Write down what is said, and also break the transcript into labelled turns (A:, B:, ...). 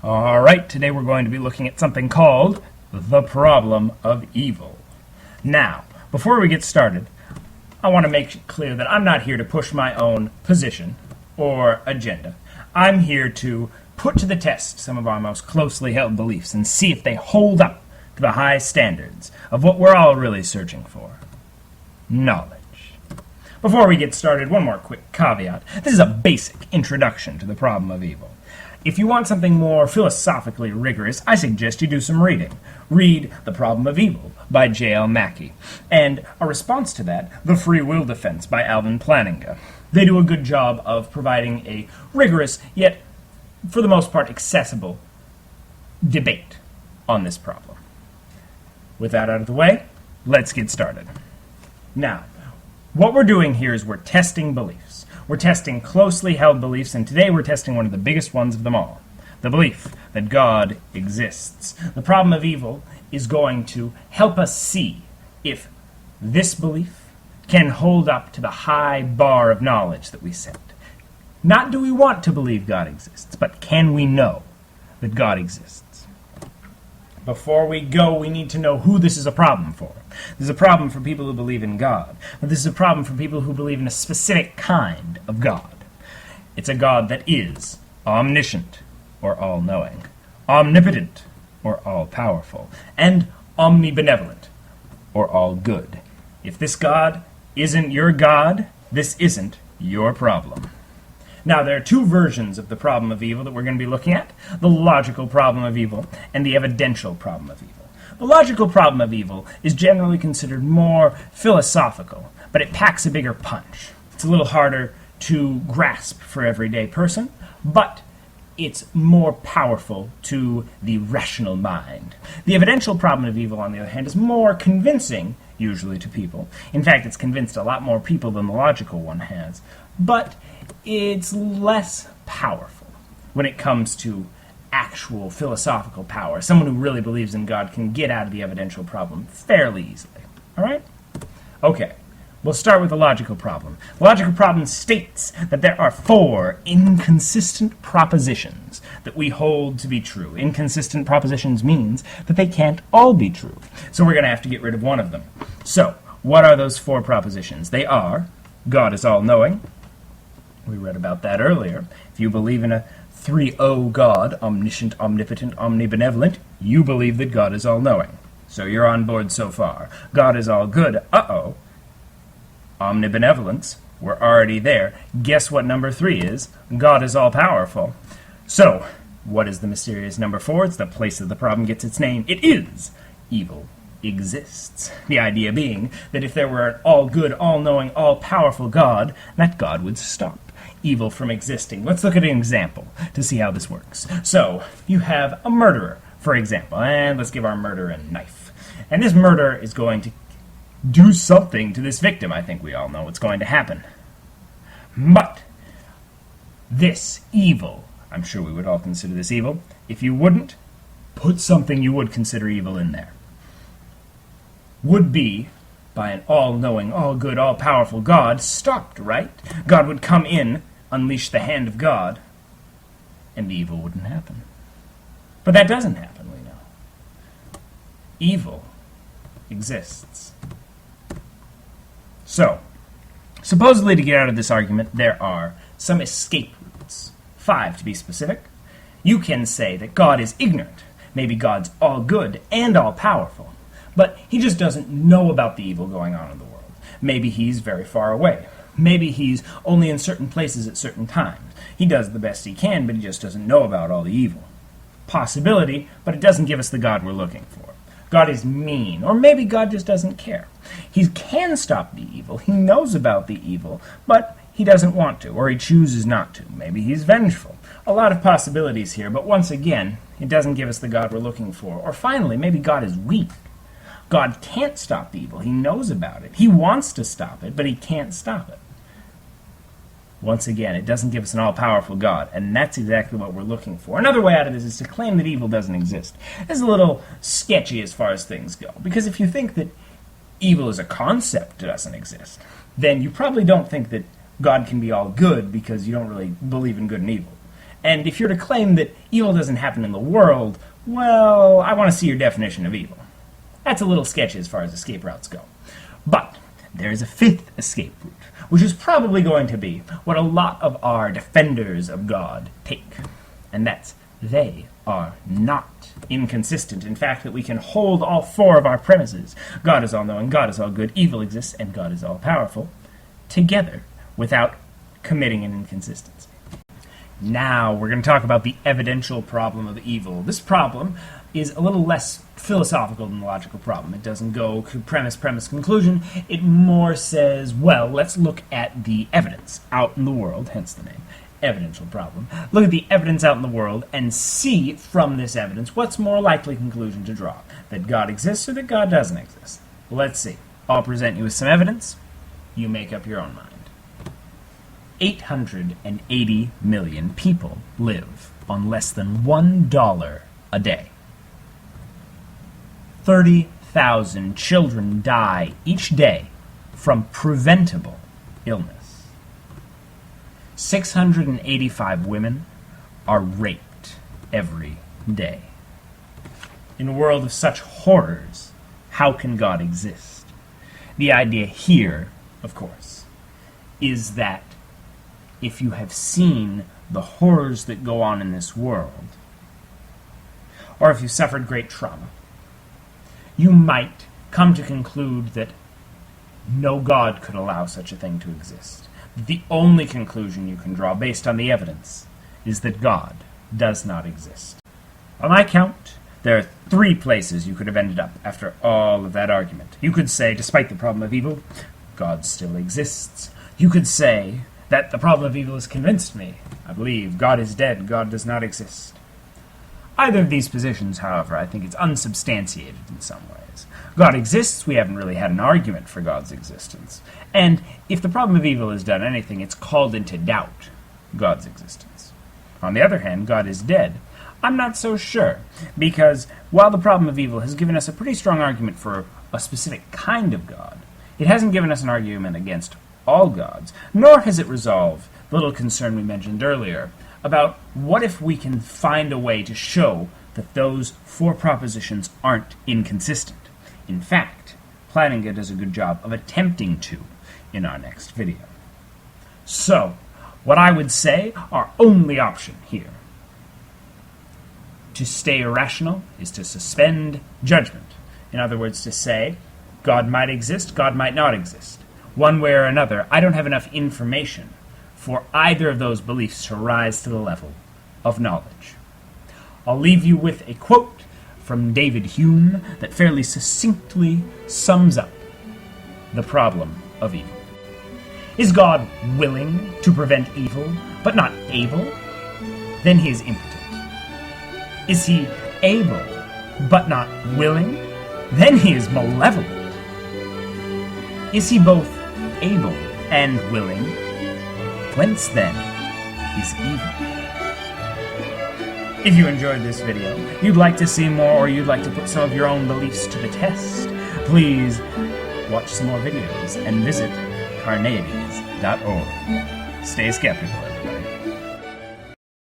A: All right, today we're going to be looking at something called the problem of evil. Now, before we get started, I want to make it clear that I'm not here to push my own position or agenda. I'm here to put to the test some of our most closely held beliefs and see if they hold up to the high standards of what we're all really searching for: knowledge. Before we get started, one more quick caveat. This is a basic introduction to the problem of evil. If you want something more philosophically rigorous, I suggest you do some reading. Read The Problem of Evil by J.L. Mackie, and a response to that, The Free Will Defense by Alvin Plantinga. They do a good job of providing a rigorous, yet for the most part accessible, debate on this problem. With that out of the way, let's get started. Now, what we're doing here is we're testing beliefs. We're testing closely held beliefs, and today we're testing one of the biggest ones of them all: the belief that God exists. The problem of evil is going to help us see if this belief can hold up to the high bar of knowledge that we set. Not do we want to believe God exists, but can we know that God exists? Before we go, we need to know who this is a problem for. This is a problem for people who believe in God. But this is a problem for people who believe in a specific kind of God. It's a God that is omniscient, or all-knowing, omnipotent, or all-powerful, and omnibenevolent, or all-good. If this God isn't your God, this isn't your problem. Now, there are two versions of the problem of evil that we're going to be looking at: the logical problem of evil and the evidential problem of evil. The logical problem of evil is generally considered more philosophical, but it packs a bigger punch. It's a little harder to grasp for everyday person, but it's more powerful to the rational mind. The evidential problem of evil, on the other hand, is more convincing, usually, to people. In fact, it's convinced a lot more people than the logical one has. But it's less powerful when it comes to actual philosophical power. Someone who really believes in God can get out of the evidential problem fairly easily. All right? Okay. We'll start with the logical problem. The logical problem states that there are 4 inconsistent propositions that we hold to be true. Inconsistent propositions means that they can't all be true. So we're going to have to get rid of one of them. So, what are those 4 propositions? They are: God is all-knowing. We read about that earlier. If you believe in a 3-O God, omniscient, omnipotent, omnibenevolent, you believe that God is all-knowing. So you're on board so far. God is all-good. Uh-oh. Omnibenevolence. We're already there. Guess what number 3 is? God is all-powerful. So, what is the mysterious number 4? It's the place that the problem gets its name. It is evil exists. The idea being that if there were an all-good, all-knowing, all-powerful God, that God would stop evil from existing. Let's look at an example to see how this works. So, you have a murderer, for example, and let's give our murderer a knife. And this murderer is going to do something to this victim. I think we all know what's going to happen. But this evil, I'm sure we would all consider this evil. If you wouldn't, put something you would consider evil in there. Would be, by an all-knowing, all-good, all-powerful God, stopped, right? God would come in, unleash the hand of God, and the evil wouldn't happen. But that doesn't happen, we know. Evil exists. So, supposedly to get out of this argument, there are some escape routes. 5 to be specific. You can say that God is ignorant. Maybe God's all-good and all-powerful. But he just doesn't know about the evil going on in the world. Maybe he's very far away. Maybe he's only in certain places at certain times. He does the best he can, but he just doesn't know about all the evil. Possibility, but it doesn't give us the God we're looking for. God is mean, or maybe God just doesn't care. He can stop the evil. He knows about the evil, but he doesn't want to, or he chooses not to. Maybe he's vengeful. A lot of possibilities here, but once again, it doesn't give us the God we're looking for. Or finally, maybe God is weak. God can't stop the evil. He knows about it. He wants to stop it, but he can't stop it. Once again, it doesn't give us an all-powerful God, and that's exactly what we're looking for. Another way out of this is to claim that evil doesn't exist. This is a little sketchy as far as things go, because if you think that evil is a concept that doesn't exist, then you probably don't think that God can be all good because you don't really believe in good and evil. And if you're to claim that evil doesn't happen in the world, well, I want to see your definition of evil. That's a little sketchy as far as escape routes go. But there is a fifth escape route, which is probably going to be what a lot of our defenders of God take. And that's, they are not inconsistent. In fact, that we can hold all four of our premises, God is all-knowing, God is all-good, evil exists, and God is all-powerful, together without committing an inconsistency. Now we're going to talk about the evidential problem of evil. This problem is a little less philosophical than the logical problem. It doesn't go premise, conclusion. It more says, well, let's look at the evidence out in the world, hence the name, evidential problem. Look at the evidence out in the world and see from this evidence what's more likely conclusion to draw, that God exists or that God doesn't exist. Let's see. I'll present you with some evidence. You make up your own mind. 880 million people live on less than $1 a day. 30,000 children die each day from preventable illness. 685 women are raped every day. In a world of such horrors, how can God exist? The idea here, of course, is that if you have seen the horrors that go on in this world, or if you suffered great trauma, you might come to conclude that no God could allow such a thing to exist. The only conclusion you can draw based on the evidence is that God does not exist. On my count, there are 3 places you could have ended up after all of that argument. You could say, despite the problem of evil, God still exists. You could say that the problem of evil has convinced me. I believe God is dead, God does not exist. Either of these positions, however, I think it's unsubstantiated in some ways. God exists, we haven't really had an argument for God's existence. And if the problem of evil has done anything, it's called into doubt God's existence. On the other hand, God is dead. I'm not so sure, because while the problem of evil has given us a pretty strong argument for a specific kind of God, it hasn't given us an argument against all gods, nor has it resolved the little concern we mentioned earlier about what if we can find a way to show that those 4 propositions aren't inconsistent. In fact, Plantinga does a good job of attempting to in our next video. So, what I would say, our only option here to stay irrational is to suspend judgment. In other words, to say, God might exist, God might not exist. One way or another, I don't have enough information for either of those beliefs to rise to the level of knowledge. I'll leave you with a quote from David Hume that fairly succinctly sums up the problem of evil. Is God willing to prevent evil, but not able? Then he is impotent. Is he able, but not willing? Then he is malevolent. Is he both able and willing? Whence then is evil? If you enjoyed this video, you'd like to see more, or you'd like to put some of your own beliefs to the test, please watch some more videos and visit Carneades.org. Stay skeptical.